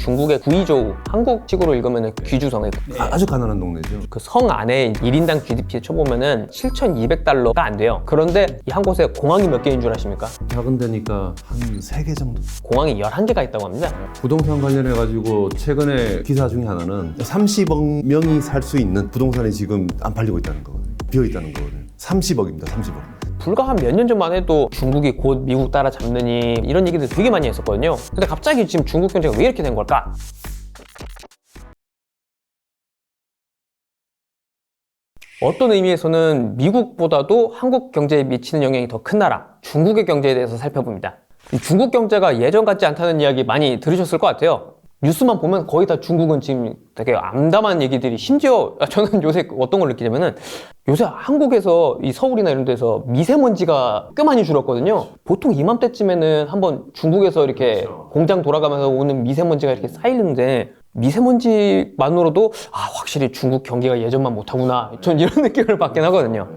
중국의 구이조우, 한국식으로 읽으면 귀주성에 아주 가난한 동네죠. 그 성 안에 1인당 GDP 쳐보면은 7,200달러가 안 돼요. 그런데 이 한 곳에 공항이 몇 개인 줄 아십니까? 작은 데니까 한 3개 정도. 공항이 11개가 있다고 합니다. 부동산 관련해가지고 최근에 기사 중에 하나는 30억 명이 살 수 있는 부동산이 지금 안 팔리고 있다는 거거든요. 비어있다는 거거든요. 30억입니다. 30억. 불과 한 몇 년 전만 해도 중국이 곧 미국 따라잡느니 이런 얘기들 되게 많이 했었거든요. 근데 갑자기 지금 중국 경제가 왜 이렇게 된 걸까? 어떤 의미에서는 미국보다도 한국 경제에 미치는 영향이 더 큰 나라, 중국의 경제에 대해서 살펴봅니다. 이 중국 경제가 예전 같지 않다는 이야기 많이 들으셨을 것 같아요. 뉴스만 보면 거의 다 중국은 지금 되게 암담한 얘기들이, 심지어 저는 요새 어떤 걸 느끼냐면은 요새 한국에서 이 서울이나 이런 데서 미세먼지가 꽤 많이 줄었거든요. 보통 이맘때쯤에는 한번 중국에서 이렇게 공장 돌아가면서 오는 미세먼지가 이렇게 쌓이는데 미세먼지만으로도 확실히 중국 경기가 예전만 못하구나, 전 이런 느낌을 받긴 하거든요.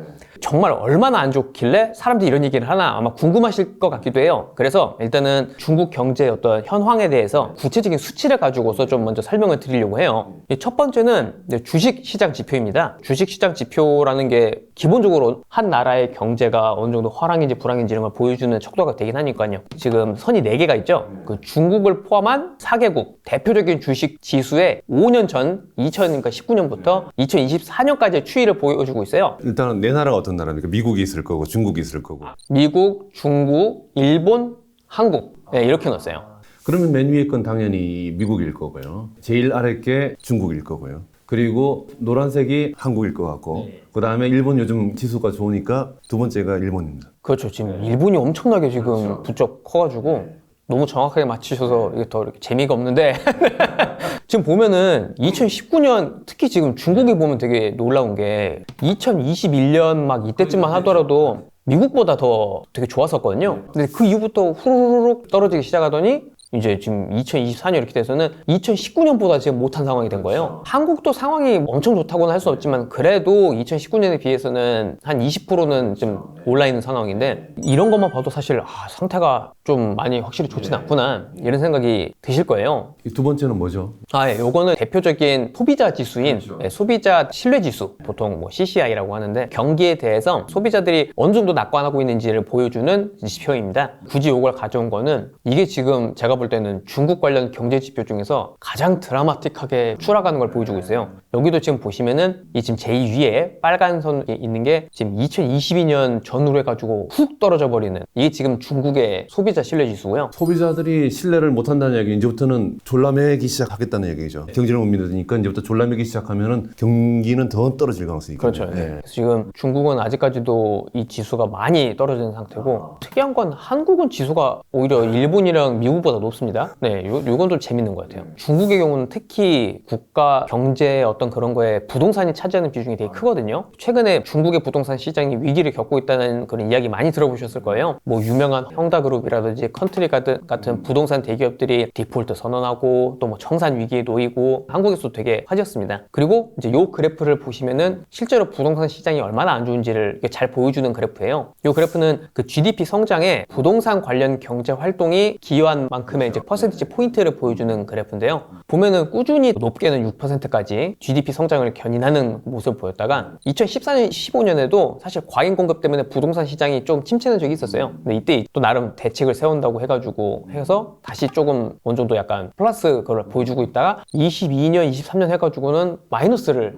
정말 얼마나 안 좋길래 사람들이 이런 얘기를 하나 아마 궁금하실 것 같기도 해요. 그래서 일단은 중국 경제의 어떤 현황에 대해서 구체적인 수치를 가지고서 좀 먼저 설명을 드리려고 해요. 첫 번째는 주식시장 지표입니다. 주식시장 지표라는 게 기본적으로 한 나라의 경제가 어느 정도 화랑인지 불황인지 이런 걸 보여주는 척도가 되긴 하니까요. 지금 선이 4개가 있죠. 그 중국을 포함한 4개국 대표적인 주식 지수의 5년 전 2019년부터 2024년까지의 추이를 보여주고 있어요. 일단은 네 나라가 어떤 나라입니까? 미국이 있을 거고 중국이 있을 거고. 미국, 중국, 일본, 한국, 네, 이렇게 넣었어요. 그러면 맨 위에 건 당연히 미국일 거고요. 제일 아래 게 중국일 거고요. 그리고 노란색이 한국일 것 같고, 그 다음에 일본 요즘 지수가 좋으니까 두 번째가 일본입니다. 그렇죠. 지금 일본이 엄청나게 지금 부쩍 커가지고 너무 정확하게 맞추셔서 이게 더 이렇게 재미가 없는데 지금 보면은 2019년 특히 지금 중국이 보면 되게 놀라운 게 2021년 막 이때쯤만 하더라도 미국보다 더 되게 좋았었거든요. 근데 그 이후부터 후루룩 떨어지기 시작하더니 이제 지금 2024년 이렇게 돼서는 2019년보다 지금 못한 상황이 된 거예요. 한국도 상황이 엄청 좋다고는 할 수 없지만 그래도 2019년에 비해서는 한 20%는 좀 올라있는 상황인데 이런 것만 봐도 사실 상태가 좀 많이 확실히 좋진 않구나 이런 생각이 드실 거예요. 두 번째는 뭐죠? 요거는 대표적인 소비자 지수인 소비자 신뢰 지수, 보통 뭐 CCI라고 하는데 경기에 대해서 소비자들이 어느 정도 낙관하고 있는지를 보여주는 지표입니다. 굳이 이걸 가져온 거는 이게 지금 제가 볼 때는 중국 관련 경제 지표 중에서 가장 드라마틱하게 추락하는 걸 보여주고 있어요. 여기도 지금 보시면은 이 지금 제일 위에 빨간 선이 있는 게 지금 2022년 전후로 해가지고 훅 떨어져 버리는, 이게 지금 중국의 소비자 신뢰 지수고요. 소비자들이 신뢰를 못한다는 얘기, 이제부터는 졸라매기 시작하겠다는 얘기죠. 경제를 못 믿으니까 이제부터 졸라매기 시작하면은 경기는 더 떨어질 가능성이 있거든요. 그렇죠. 네. 지금 중국은 아직까지도 이 지수가 많이 떨어지는 상태고, 특이한 건 한국은 지수가 오히려 일본이랑 미국보다 높습니다. 네, 요건 좀 재밌는 것 같아요. 중국의 경우는 특히 국가 경제 어떤 그런 거에 부동산이 차지하는 비중이 되게 크거든요. 최근에 중국의 부동산 시장이 위기를 겪고 있다는 그런 이야기 많이 들어보셨을 거예요. 뭐 유명한 형다그룹이라든지 컨트리가드 같은 부동산 대기업들이 디폴트 선언하고 또 뭐 청산 위기에 놓이고 한국에서도 되게 화제였습니다. 그리고 이제 요 그래프를 보시면은 실제로 부동산 시장이 얼마나 안 좋은지를 잘 보여주는 그래프예요. 요 그래프는 그 GDP 성장에 부동산 관련 경제 활동이 기여한 만큼의 이제 퍼센티지 포인트를 보여주는 그래프인데요. 보면은 꾸준히 높게는 6%까지 GDP 성장을 견인하는 모습을 보였다가 2014년, 15년에도 사실 과잉 공급 때문에 부동산 시장이 좀 침체된 적이 있었어요. 근데 이때 또 나름 대책을 세운다고 해가지고 해서 다시 조금 어느 정도 약간 플러스 그걸 보여주고 있다가 22년, 23년 해가지고는 마이너스를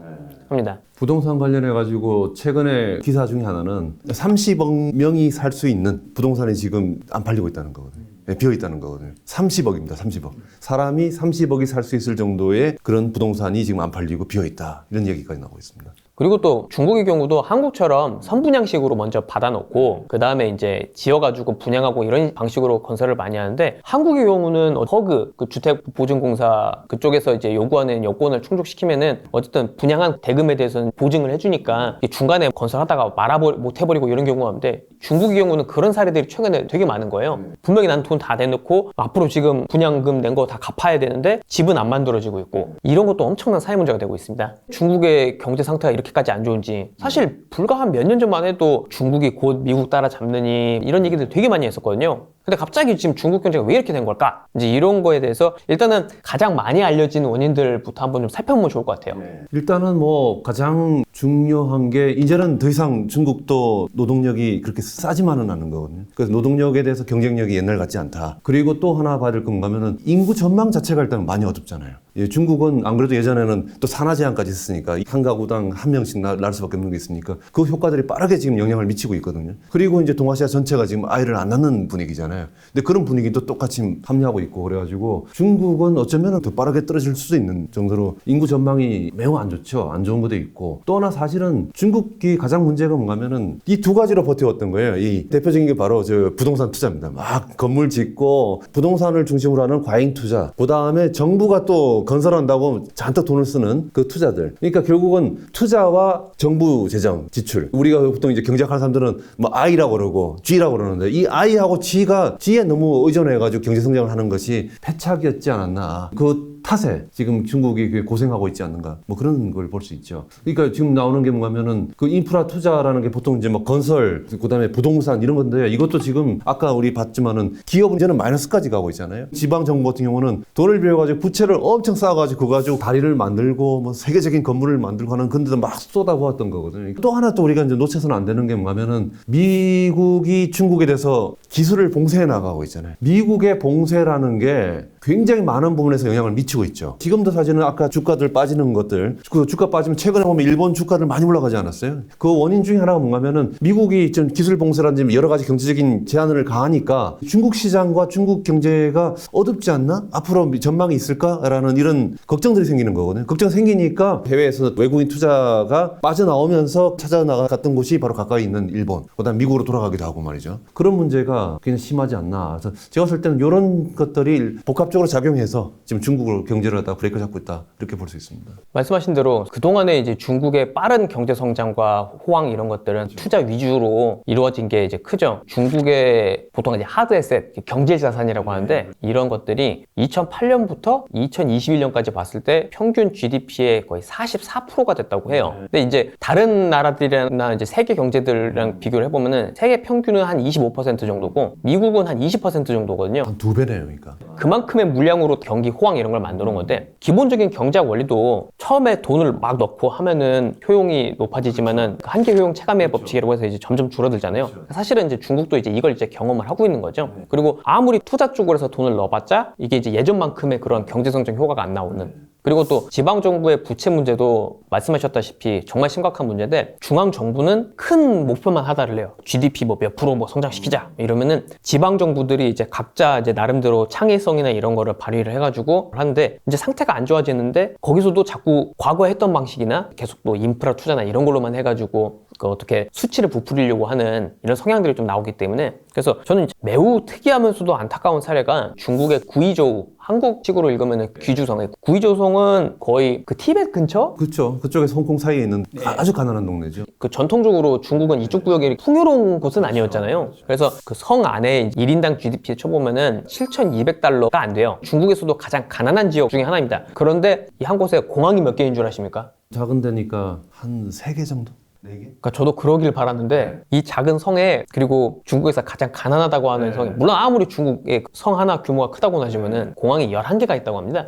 합니다. 부동산 관련해가지고 최근에 기사 중에 하나는 30억 명이 살 수 있는 부동산이 지금 안 팔리고 있다는 거거든요. 비어 있다는 거거든요. 30억입니다. 30억. 사람이 30억이 살 수 있을 정도의 그런 부동산이 지금 안 팔리고 비어 있다. 이런 얘기까지 나오고 있습니다. 그리고 또 중국의 경우도 한국처럼 선분양식으로 먼저 받아놓고 그 다음에 이제 지어가지고 분양하고 이런 방식으로 건설을 많이 하는데, 한국의 경우는 허그, 그 주택보증공사 그쪽에서 이제 요구하는 여건을 충족시키면은 어쨌든 분양한 대금에 대해서는 보증을 해주니까 중간에 건설하다가 못해버리고 이런 경우가 있는데, 중국의 경우는 그런 사례들이 최근에 되게 많은 거예요. 분명히 난 돈 다 내놓고 앞으로 지금 분양금 낸 거 다 갚아야 되는데 집은 안 만들어지고 있고, 이런 것도 엄청난 사회 문제가 되고 있습니다. 중국의 경제 상태가 이렇게까지 안 좋은지, 사실 불과 한 몇 년 전만 해도 중국이 곧 미국 따라잡느니 이런 얘기들 되게 많이 했었거든요. 근데 갑자기 지금 중국 경제가 왜 이렇게 된 걸까? 이제 이런 거에 대해서 일단은 가장 많이 알려진 원인들부터 한번 좀 살펴보면 좋을 것 같아요. 일단은 뭐 가장 중요한 게 이제는 더 이상 중국도 노동력이 그렇게 싸지만은 않은 거거든요. 그래서 노동력에 대해서 경쟁력이 옛날 같지 않다. 그리고 또 하나 봐야 될 건가 하면은 인구 전망 자체가 일단 많이 어둡잖아요. 예, 중국은 안 그래도 예전에는 또 산하 제한까지 있으니까 한 가구당 한 명씩 낳을 수밖에 없는 게 있으니까 그 효과들이 빠르게 지금 영향을 미치고 있거든요. 그리고 이제 동아시아 전체가 지금 아이를 안 낳는 분위기잖아요. 근데 그런 분위기도 똑같이 합류하고 있고 그래가지고 중국은 어쩌면 더 빠르게 떨어질 수도 있는 정도로 인구 전망이 매우 안 좋죠. 안 좋은 것도 있고 또 하나 사실은 중국이 가장 문제가 뭔가 하면은 이 두 가지로 버텨왔던 거예요. 이 대표적인 게 바로 저 부동산 투자입니다. 막 건물 짓고 부동산을 중심으로 하는 과잉 투자. 그 다음에 정부가 또 건설한다고 잔뜩 돈을 쓰는 그 투자들. 그러니까 결국은 투자와 정부 재정 지출. 우리가 보통 이제 경제학하는 사람들은 뭐 I라고 그러고 G라고 그러는데 이 I하고 G에 너무 의존해가지고 경제 성장을 하는 것이 패착이었지 않았나. 그 탓에 지금 중국이 고생하고 있지 않는가. 뭐 그런 걸 볼 수 있죠. 그러니까 지금 나오는 게 뭔가면은 그 인프라 투자라는 게 보통 이제 뭐 건설, 그 다음에 부동산 이런 건데 이것도 지금 아까 우리 봤지만은 기업 문제는 마이너스까지 가고 있잖아요. 지방 정부 같은 경우는 돈을 빌려가지고 부채를 엄청 쌓아가지고 그거 가지고 다리를 만들고 뭐 세계적인 건물을 만들고 하는 그런 데도 막 쏟아부었던 거거든요. 또 하나 또 우리가 이제 놓쳐서는 안 되는 게 뭔가면은 미국이 중국에 대해서 기술을 봉쇄해 나가고 있잖아요. 미국의 봉쇄라는 게 굉장히 많은 부분에서 영향을 미치고 있죠. 지금도 사실은 아까 주가들 빠지는 것들, 그 주가 빠지면 최근에 보면 일본 주가들 많이 올라가지 않았어요? 그 원인 중에 하나가 뭔가면은 미국이 좀 기술 봉쇄라든지 여러 가지 경제적인 제한을 가하니까 중국 시장과 중국 경제가 어둡지 않나? 앞으로 전망이 있을까라는 이런 걱정들이 생기는 거거든요. 걱정 생기니까 해외에서 외국인 투자가 빠져나오면서 찾아나갔던 곳이 바로 가까이 있는 일본, 그다음 미국으로 돌아가기도 하고 말이죠. 그런 문제가 굉장히 심하지 않나. 그래서 제가 봤을 때는 이런 것들이 복합적으로 작용해서 지금 중국을 경제를 갖다 브레이크 잡고 있다 이렇게 볼 수 있습니다. 말씀하신 대로 그동안에 이제 중국의 빠른 경제 성장과 호황 이런 것들은 투자 위주로 이루어진 게 이제 크죠. 중국의 보통 이제 하드 에셋, 경제 자산이라고 하는데 이런 것들이 2008년부터 2021년까지 봤을 때 평균 GDP의 거의 44%가 됐다고 해요. 근데 이제 다른 나라들이나 이제 세계 경제들이랑 비교를 해보면은 세계 평균은 한 25% 정도고 미국은 한 20% 정도거든요. 한 2배네요, 그러니까. 그만큼의 물량으로 경기 호황 이런 걸 만들어 놓은 건데 기본적인 경제학 원리도 처음에 돈을 막 넣고 하면은 효용이 높아지지만은 그 한계 효용 체감의 법칙이라고 해서 이제 점점 줄어들잖아요. 사실은 이제 중국도 이제 이걸 이제 경험을 하고 있는 거죠. 그리고 아무리 투자 쪽으로 해서 돈을 넣어봤자 이게 이제 예전만큼의 그런 경제 성장 효과가 안 나오는. 그리고 또 지방정부의 부채 문제도 말씀하셨다시피 정말 심각한 문제인데 중앙정부는 큰 목표만 하다를 해요. GDP 뭐 몇 프로 뭐 성장시키자 이러면은 지방정부들이 이제 각자 이제 나름대로 창의성이나 이런 거를 발휘를 해가지고 하는데 이제 상태가 안 좋아지는데 거기서도 자꾸 과거에 했던 방식이나 계속 또 인프라 투자나 이런 걸로만 해가지고 그 어떻게 수치를 부풀리려고 하는 이런 성향들이 좀 나오기 때문에 그래서 저는 매우 특이하면서도 안타까운 사례가 중국의 구이조우 한국식으로 읽으면 귀주성. 구이조성은 거의 그 티벳 근처? 그렇죠. 그쪽에서 홍콩 사이에 있는 아주 가난한 동네죠. 그 전통적으로 중국은 이쪽 구역이 풍요로운 곳은 아니었잖아요. 그래서 그 성 안에 1인당 GDP 쳐보면은 7,200달러가 안 돼요. 중국에서도 가장 가난한 지역 중에 하나입니다. 그런데 이 한 곳에 공항이 몇 개인 줄 아십니까? 작은 데니까 한 3개 정도? 4개? 그러니까 저도 그러길 바랐는데 이 작은 성에 그리고 중국에서 가장 가난하다고 하는 성이 물론 아무리 중국의 성 하나 규모가 크다고 하지만은 공항이 11개가 있다고 합니다.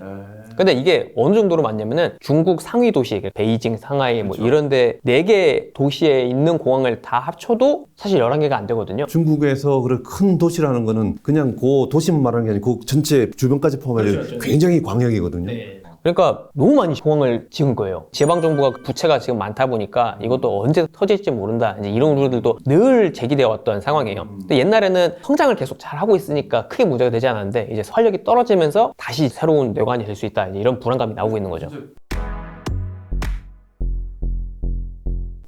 근데 이게 어느 정도로 많냐면은 중국 상위 도시, 베이징, 상하이 뭐 이런데 4개 도시에 있는 공항을 다 합쳐도 사실 11개가 안 되거든요. 중국에서 그런 큰 도시라는 거는 그냥 그 도시만 말하는 게 아니고 그 전체 주변까지 포함하면 굉장히 광역이거든요. 그러니까 너무 많이 공항을 지은 거예요. 지방정부가 부채가 지금 많다 보니까 이것도 언제 터질지 모른다. 이제 이런 우려들도 늘 제기되어 왔던 상황이에요. 근데 옛날에는 성장을 계속 잘 하고 있으니까 크게 문제가 되지 않았는데 이제 활력이 떨어지면서 다시 새로운 뇌관이 될 수 있다. 이제 이런 불안감이 나오고 있는 거죠.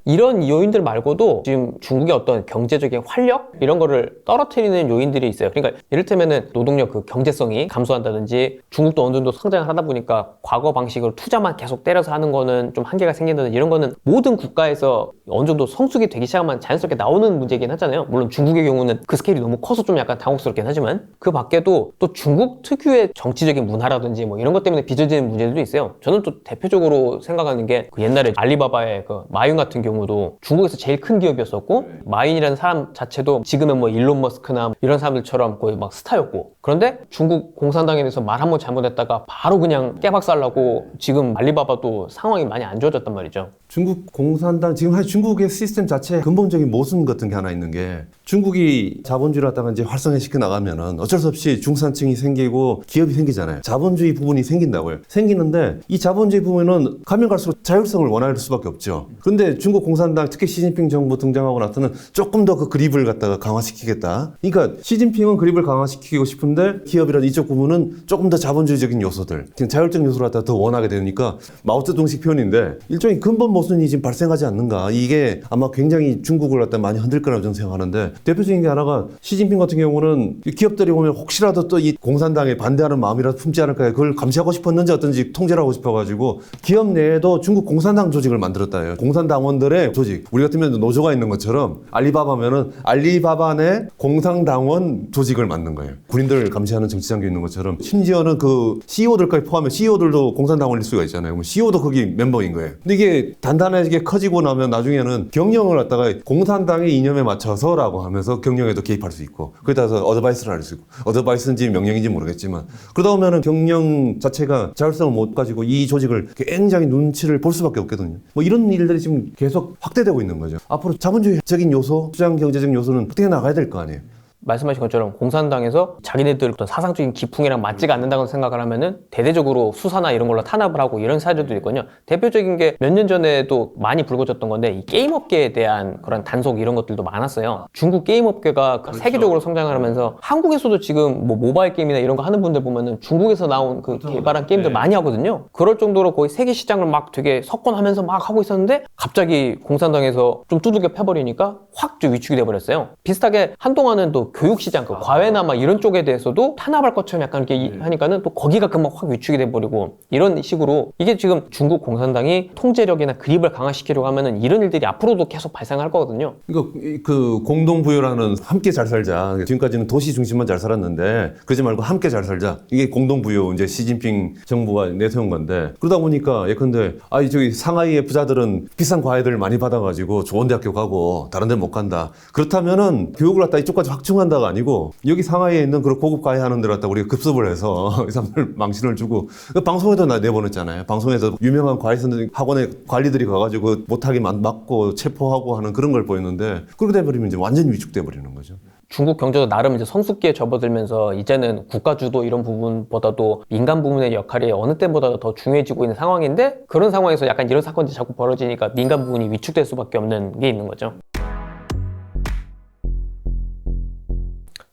이런 요인들 말고도 지금 중국의 어떤 경제적인 활력 이런 거를 떨어뜨리는 요인들이 있어요. 그러니까 이를테면은 노동력 그 경제성이 감소한다든지 중국도 어느 정도 성장을 하다 보니까 과거 방식으로 투자만 계속 때려서 하는 거는 좀 한계가 생긴다든지 이런 거는 모든 국가에서 어느 정도 성숙이 되기 시작하면 자연스럽게 나오는 문제이긴 하잖아요. 물론 중국의 경우는 그 스케일이 너무 커서 좀 약간 당혹스럽긴 하지만 그 밖에도 또 중국 특유의 정치적인 문화라든지 뭐 이런 것 때문에 빚어지는 문제들도 있어요. 저는 또 대표적으로 생각하는 게 그 옛날에 알리바바의 그 마윤 같은 경우 경우도 중국에서 제일 큰 기업이었었고 마인이라는 사람 자체도 지금은 뭐 일론 머스크나 이런 사람들처럼 거의 막 스타였고, 그런데 중국 공산당에 대해서 말 한번 잘못했다가 바로 그냥 깨박살나고 지금 알리바바도 상황이 많이 안 좋아졌단 말이죠. 중국 공산당 지금 사실 중국의 시스템 자체 근본적인 모순 같은 게 하나 있는 게, 중국이 자본주의를 갖다가 이제 활성화시켜 나가면은 어쩔 수 없이 중산층이 생기고 기업이 생기잖아요. 자본주의 부분이 생긴다고요. 생기는데 이 자본주의 부분은 가면 갈수록 자율성을 원할 수밖에 없죠. 그런데 중국 공산당 특히 시진핑 정부 등장하고 나서는 조금 더 그 그립을 갖다가 강화시키겠다. 그러니까 시진핑은 그립을 강화시키고 싶은데 기업이라든 이쪽 부분은 조금 더 자본주의적인 요소들, 그냥 자율적 요소를 갖다가 더 원하게 되니까 마오쩌둥식 표현인데 일종의 근본 모순이 지금 발생하지 않는가. 이게 아마 굉장히 중국을 갖다 많이 흔들 거라고 저는 생각하는데, 대표적인 게 하나가 시진핑 같은 경우는 기업들이 보면 혹시라도 또 이 공산당에 반대하는 마음이라도 품지 않을까, 그걸 감시하고 싶었는지 어떤지 통제를 하고 싶어가지고 기업 내에도 중국 공산당 조직을 만들었다 해요. 공산당원들의 조직. 우리 같으면 노조가 있는 것처럼 알리바바면은 알리바바 내 공산당원 조직을 만든 거예요. 군인들을 감시하는 정치장교 있는 것처럼. 심지어는 그 CEO들까지 포함해 CEO들도 공산당원일 수가 있잖아요. 그럼 CEO도 거기 멤버인 거예요. 근데 이게 단단하게 커지고 나면 나중에는 경영을 갖다가 공산당의 이념에 맞춰서라고 하면서 경영에도 개입할 수 있고, 거기다 해서 어드바이스를 할 수 있고, 어드바이스인지 명령인지 모르겠지만, 그러다 보면은 경영 자체가 자율성을 못 가지고 이 조직을 굉장히 눈치를 볼 수밖에 없거든요. 뭐 이런 일들이 지금 계속 확대되고 있는 거죠. 앞으로 자본주의적인 요소, 시장 경제적 요소는 어떻게 나가야 될 거 아니에요. 말씀하신 것처럼 공산당에서 자기네들 어떤 사상적인 기풍이랑 맞지가 않는다고 생각을 하면은 대대적으로 수사나 이런 걸로 탄압을 하고 이런 사례들도 있거든요. 대표적인 게 몇 년 전에도 많이 불거졌던 건데, 이 게임업계에 대한 그런 단속 이런 것들도 많았어요. 중국 게임업계가 세계적으로 성장을 하면서 한국에서도 지금 뭐 모바일 게임이나 이런 거 하는 분들 보면은 중국에서 나온 그 개발한 게임들 많이 하거든요. 그럴 정도로 거의 세계 시장을 막 되게 석권하면서 막 하고 있었는데 갑자기 공산당에서 좀 두들겨 패버리니까 확 위축이 돼버렸어요. 비슷하게 한동안은 또 교육시장, 그 과외나 막 이런 쪽에 대해서도 탄압할 것처럼 약간 이렇게 하니까는 또 거기가 금방 확 위축이 돼버리고, 이런 식으로 이게 지금 중국 공산당이 통제력이나 그립을 강화시키려고 하면은 이런 일들이 앞으로도 계속 발생할 거거든요. 그러니까 그 공동부유라는, 함께 잘 살자. 지금까지는 도시 중심만 잘 살았는데 그러지 말고 함께 잘 살자. 이게 공동부유 이제 시진핑 정부가 내세운 건데, 그러다 보니까 예컨대 저기 상하이의 부자들은 비싼 과외들 많이 받아가지고 좋은 대학교 가고 다른 데 못 간다. 그렇다면은 교육을 갖다 이쪽까지 확충한다가 아니고 여기 상하이에 있는 그런 고급 과외하는 데를 갖다 우리가 급습을 해서 이 사람들 망신을 주고, 방송에도 내보냈잖아요. 방송에서 유명한 과외선생 학원에 관리들이 가가지고 못하게 막고 체포하고 하는 그런 걸 보였는데, 그렇게 돼버리면 이제 완전히 위축돼 버리는 거죠. 중국 경제도 나름 이제 성숙기에 접어들면서 이제는 국가 주도 이런 부분보다도 민간 부문의 역할이 어느 때보다 더 중요해지고 있는 상황인데, 그런 상황에서 약간 이런 사건들이 자꾸 벌어지니까 민간 부문이 위축될 수밖에 없는 게 있는 거죠.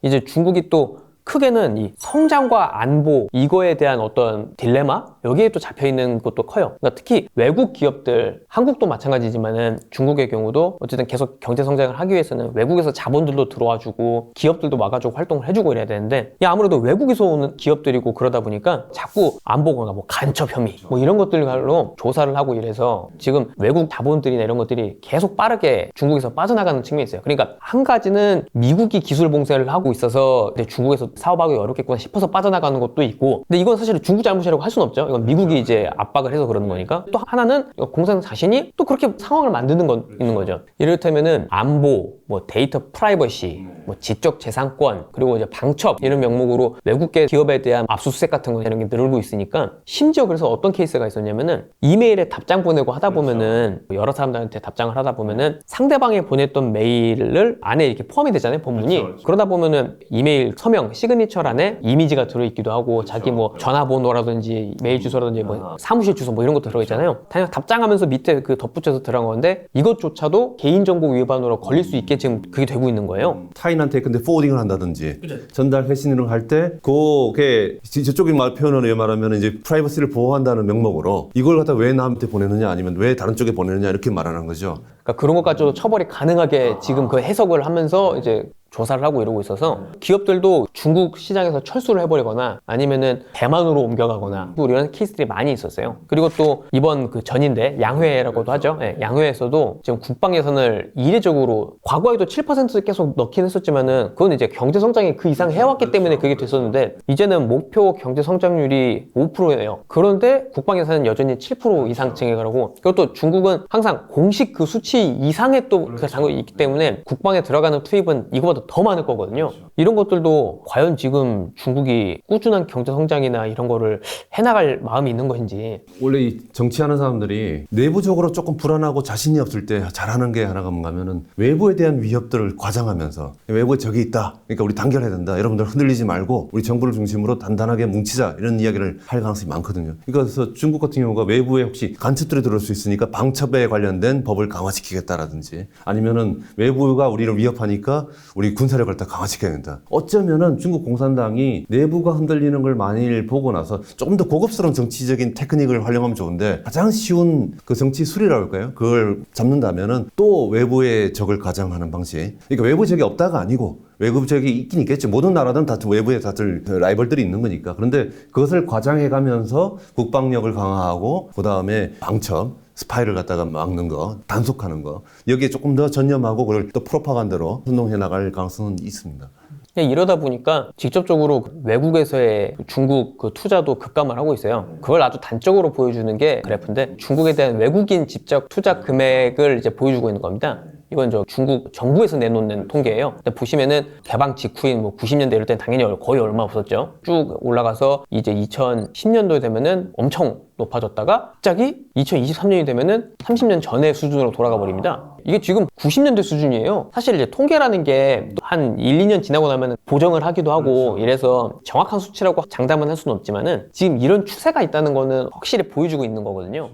이제 중국이 또 크게는 이 성장과 안보 이거에 대한 어떤 딜레마, 여기에 또 잡혀있는 것도 커요. 그러니까 특히 외국 기업들, 한국도 마찬가지지만은 중국의 경우도 어쨌든 계속 경제 성장을 하기 위해서는 외국에서 자본들도 들어와주고 기업들도 와가지고 활동을 해주고 이래야 되는데, 아무래도 외국에서 오는 기업들이고 그러다 보니까 자꾸 안보거나 뭐 간첩 혐의 뭐 이런 것들로 조사를 하고 이래서 지금 외국 자본들이나 이런 것들이 계속 빠르게 중국에서 빠져나가는 측면이 있어요. 그러니까 한 가지는 미국이 기술 봉쇄를 하고 있어서 중국에서 사업하기 어렵겠구나 싶어서 빠져나가는 것도 있고, 근데 이건 사실 중국 잘못이라고 할 수는 없죠. 이건 미국이 이제 압박을 해서 그러는 거니까. 또 하나는 공산당 자신이 또 그렇게 상황을 만드는 건 있는 거죠. 이를테면은 안보, 뭐 데이터 프라이버시, 뭐 지적 재산권, 그리고 이제 방첩 이런 명목으로 외국계 기업에 대한 압수수색 같은 거 이런 게 늘고 있으니까, 심지어 그래서 어떤 케이스가 있었냐면은 이메일에 답장 보내고 하다 보면은 여러 사람들한테 답장을 하다 보면은 상대방이 보냈던 메일을 안에 이렇게 포함이 되잖아요, 본문이. 그러다 보면은 이메일 서명, 시그니처란에 이미지가 들어있기도 하고, 자기 뭐 전화번호라든지 메일 주소라든지 뭐 사무실 주소 뭐 이런 거 들어있잖아요. 그냥 답장하면서 밑에 그 덧붙여서 들어간 건데, 이것조차도 개인정보 위반으로 걸릴 수 있게 지금 그게 되고 있는 거예요. 타인한테 근데 포워딩을 한다든지 전달 회신을 할 때 그게 저쪽의 말 표현으로 말하면 이제 프라이버시를 보호한다는 명목으로 이걸 갖다 왜 나한테 보내느냐, 아니면 왜 다른 쪽에 보내느냐 이렇게 말하는 거죠. 그러니까 그런 것까지도 처벌이 가능하게 지금 그 해석을 하면서 이제 조사를 하고 이러고 있어서 기업들도 중국 시장에서 철수를 해버리거나 아니면은 대만으로 옮겨가거나 이런 케이스들이 많이 있었어요. 그리고 또 이번 그 전인대 양회라고도 하죠. 예, 양회에서도 지금 국방 예산을 이례적으로 과거에도 7% 계속 넣긴 했었지만은 그건 이제 경제 성장이 그 이상 해왔기 때문에 그게 됐었는데 이제는 목표 경제 성장률이 5%예요. 그런데 국방 예산은 여전히 7% 이상 증액을 하고 그리고 또 중국은 항상 공식 그 수치 이상의 또 그 당국이 있기 때문에 국방에 들어가는 투입은 이거보다 더 많을 거거든요. 이런 것들도 과연 지금 중국이 꾸준한 경제 성장이나 이런 거를 해나갈 마음이 있는 것인지. 원래 이 정치하는 사람들이 내부적으로 조금 불안하고 자신이 없을 때 잘하는 게 하나가 뭔가면은 외부에 대한 위협들을 과장하면서 외부에 적이 있다. 그러니까 우리 단결해야 된다. 여러분들 흔들리지 말고 우리 정부를 중심으로 단단하게 뭉치자. 이런 이야기를 할 가능성이 많거든요. 그래서 중국 같은 경우가 외부에 혹시 간첩들이 들어올 수 있으니까 방첩에 관련된 법을 강화시키겠다라든지 아니면은 외부가 우리를 위협하니까 우리 군사력을 다 강화시켜야 된다. 어쩌면은 중국 공산당이 내부가 흔들리는 걸 많이 보고 나서 조금 더 고급스러운 정치적인 테크닉을 활용하면 좋은데 가장 쉬운 그 정치 수리라고 할까요? 그걸 잡는다면은 또 외부의 적을 가장하는 방식. 그러니까 외부 적이 없다가 아니고 외부 적이 있긴 있겠죠. 모든 나라들은 다 외부에 다들 라이벌들이 있는 거니까. 그런데 그것을 과장해가면서 국방력을 강화하고 그 다음에 방첩, 스파이를 갖다가 막는 거, 단속하는 거 여기에 조금 더 전념하고 그걸 또 프로파간다로 선동해 나갈 가능성은 있습니다. 이러다 보니까 직접적으로 외국에서의 중국 그 투자도 급감을 하고 있어요. 그걸 아주 단적으로 보여주는 게 그래프인데 중국에 대한 외국인 직접 투자 금액을 이제 보여주고 있는 겁니다. 이건 저 중국 정부에서 내놓는 통계예요. 근데 보시면은 개방 직후인 뭐 90년대 이럴 땐 당연히 거의 얼마 없었죠. 쭉 올라가서 이제 2010년도에 되면은 엄청 높아졌다가 갑자기 2023년이 되면은 30년 전의 수준으로 돌아가 버립니다. 이게 지금 90년대 수준이에요. 사실 이제 통계라는 게 한 1, 2년 지나고 나면 보정을 하기도 하고 이래서 정확한 수치라고 장담은 할 수는 없지만은 지금 이런 추세가 있다는 거는 확실히 보여주고 있는 거거든요.